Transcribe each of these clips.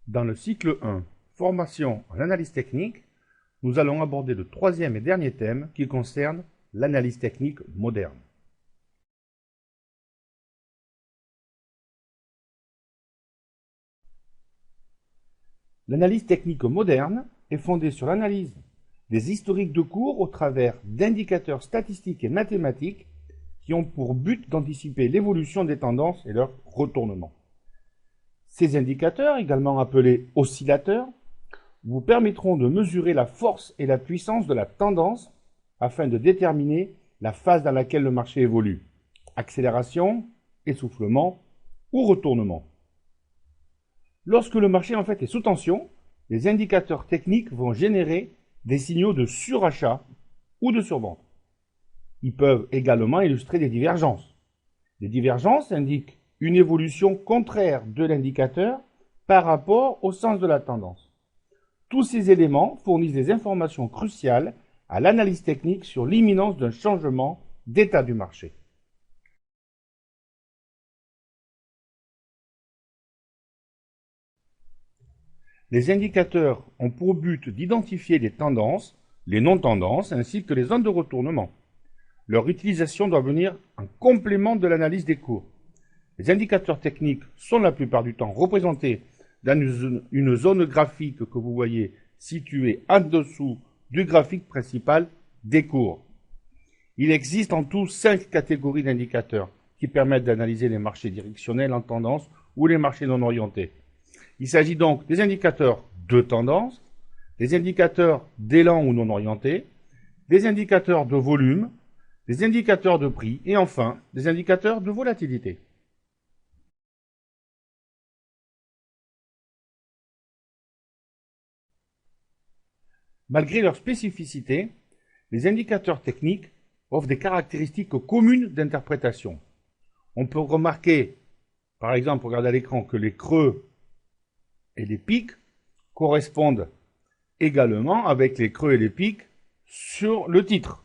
Dans le cycle 1, formation en analyse technique, nous allons aborder le troisième et dernier thème qui concerne l'analyse technique moderne. L'analyse technique moderne est fondée sur l'analyse des historiques de cours au travers d'indicateurs statistiques et mathématiques qui ont pour but d'anticiper l'évolution des tendances et leur retournement. Ces indicateurs, également appelés oscillateurs, vous permettront de mesurer la force et la puissance de la tendance afin de déterminer la phase dans laquelle le marché évolue, accélération, essoufflement ou retournement. Lorsque le marché est sous tension, les indicateurs techniques vont générer des signaux de surachat ou de survente. Ils peuvent également illustrer des divergences. Les divergences indiquent une évolution contraire de l'indicateur par rapport au sens de la tendance. Tous ces éléments fournissent des informations cruciales à l'analyse technique sur l'imminence d'un changement d'état du marché. Les indicateurs ont pour but d'identifier les tendances, les non-tendances, ainsi que les zones de retournement. Leur utilisation doit venir en complément de l'analyse des cours. Les indicateurs techniques sont la plupart du temps représentés dans une zone graphique que vous voyez située en dessous du graphique principal des cours. Il existe en tout 5 catégories d'indicateurs qui permettent d'analyser les marchés directionnels en tendance ou les marchés non orientés. Il s'agit donc des indicateurs de tendance, des indicateurs d'élan ou non orientés, des indicateurs de volume, des indicateurs de prix et enfin des indicateurs de volatilité. Malgré leur spécificité, les indicateurs techniques offrent des caractéristiques communes d'interprétation. On peut remarquer, par exemple, regardez à l'écran, que les creux et les pics correspondent également avec les creux et les pics sur le titre.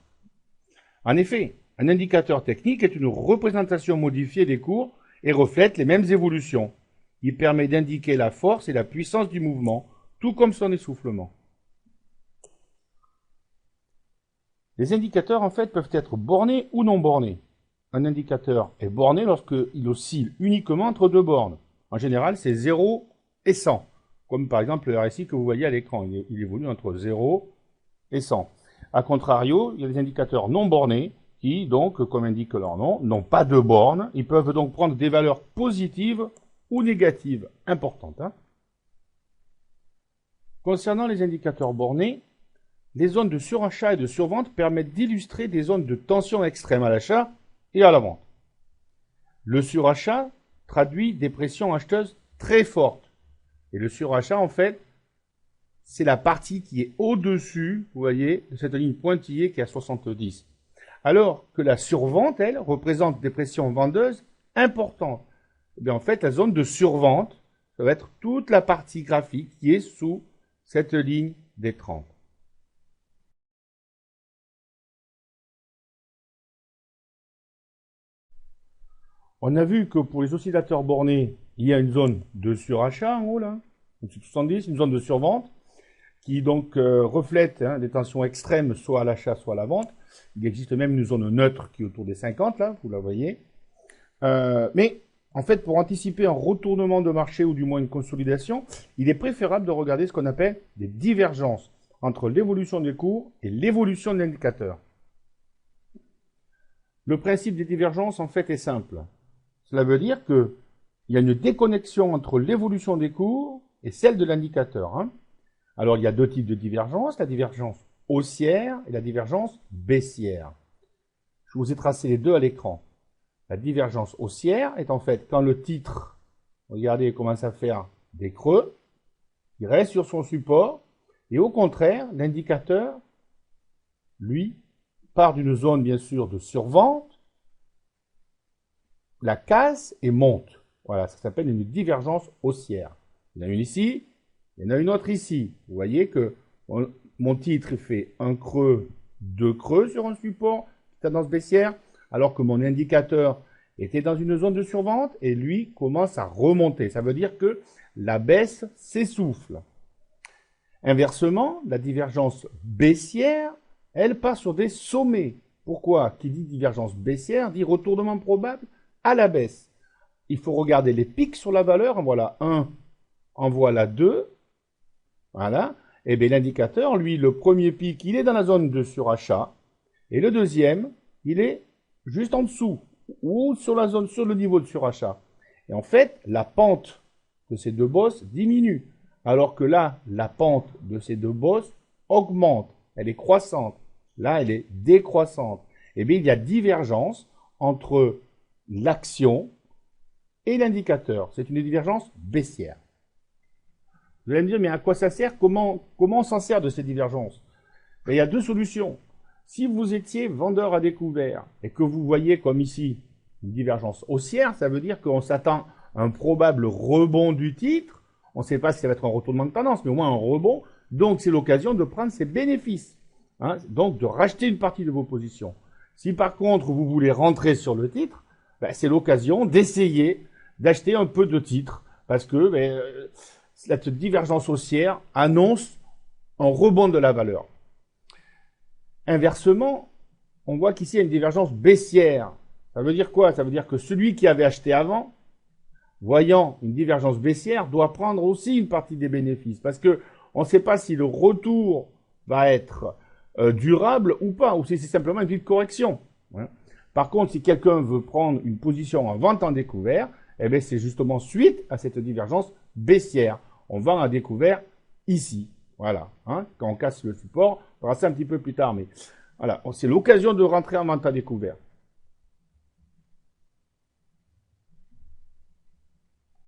En effet, un indicateur technique est une représentation modifiée des cours et reflète les mêmes évolutions. Il permet d'indiquer la force et la puissance du mouvement, tout comme son essoufflement. Les indicateurs, peuvent être bornés ou non bornés. Un indicateur est borné lorsqu'il oscille uniquement entre deux bornes. En général, c'est 0 et 100, comme par exemple le RSI que vous voyez à l'écran. Il évolue entre 0 et 100. A contrario, il y a des indicateurs non bornés qui, donc, comme indique leur nom, n'ont pas de borne. Ils peuvent donc prendre des valeurs positives ou négatives importantes. Concernant les indicateurs bornés, les zones de surachat et de survente permettent d'illustrer des zones de tension extrême à l'achat et à la vente. Le surachat traduit des pressions acheteuses très fortes. Et le surachat, c'est la partie qui est au-dessus, vous voyez, de cette ligne pointillée qui est à 70. Alors que la survente, elle, représente des pressions vendeuses importantes. Et bien, la zone de survente, ça va être toute la partie graphique qui est sous cette ligne des 30. On a vu que pour les oscillateurs bornés, il y a une zone de surachat en haut, là, au-dessus de 70, une zone de survente, qui donc reflète des tensions extrêmes, soit à l'achat, soit à la vente. Il existe même une zone neutre qui est autour des 50, là, vous la voyez. Mais, pour anticiper un retournement de marché ou du moins une consolidation, il est préférable de regarder ce qu'on appelle des divergences entre l'évolution des cours et l'évolution de l'indicateur. Le principe des divergences, est simple. Cela veut dire qu'il y a une déconnexion entre l'évolution des cours et celle de l'indicateur. Alors, il y a deux types de divergences, la divergence haussière et la divergence baissière. Je vous ai tracé les deux à l'écran. La divergence haussière est quand le titre, regardez, commence à faire des creux, il reste sur son support, et au contraire, l'indicateur, lui, part d'une zone, bien sûr, de survente, la casse et monte. Voilà, ça s'appelle une divergence haussière. Il y en a une ici, il y en a une autre ici. Vous voyez que mon titre fait un creux, deux creux sur un support, tendance baissière, alors que mon indicateur était dans une zone de survente et lui commence à remonter. Ça veut dire que la baisse s'essouffle. Inversement, la divergence baissière, elle part sur des sommets. Pourquoi? Qui dit divergence baissière dit retournement probable à la baisse. Il faut regarder les pics sur la valeur. En voilà un, en voilà deux. Voilà. Et bien l'indicateur, lui, le premier pic, il est dans la zone de surachat. Et le deuxième, il est juste en dessous ou sur la zone, sur le niveau de surachat. Et en fait, la pente de ces deux bosses diminue. Alors que là, la pente de ces deux bosses augmente. Elle est croissante. Là, elle est décroissante. Eh bien, il y a divergence entre l'action et l'indicateur. C'est une divergence baissière. Vous allez me dire, mais à quoi ça sert? Comment on s'en sert de ces divergences? Il y a deux solutions. Si vous étiez vendeur à découvert et que vous voyez comme ici une divergence haussière, ça veut dire qu'on s'attend à un probable rebond du titre. On ne sait pas si ça va être un retournement de tendance, mais au moins un rebond. Donc, c'est l'occasion de prendre ses bénéfices. Hein, donc, de racheter une partie de vos positions. Si par contre, vous voulez rentrer sur le titre, ben, c'est l'occasion d'essayer d'acheter un peu de titres. Parce que cette divergence haussière annonce un rebond de la valeur. Inversement, on voit qu'ici, il y a une divergence baissière. Ça veut dire quoi? Ça veut dire que celui qui avait acheté avant, voyant une divergence baissière, doit prendre aussi une partie des bénéfices. Parce que on ne sait pas si le retour va être durable ou pas, ou si c'est simplement une petite correction. Hein. Par contre, si quelqu'un veut prendre une position en vente en découvert, eh bien, c'est justement suite à cette divergence baissière. On vend à découvert ici. Voilà. Hein. Quand on casse le support, on verra ça un petit peu plus tard. Mais voilà, c'est l'occasion de rentrer en vente à découvert.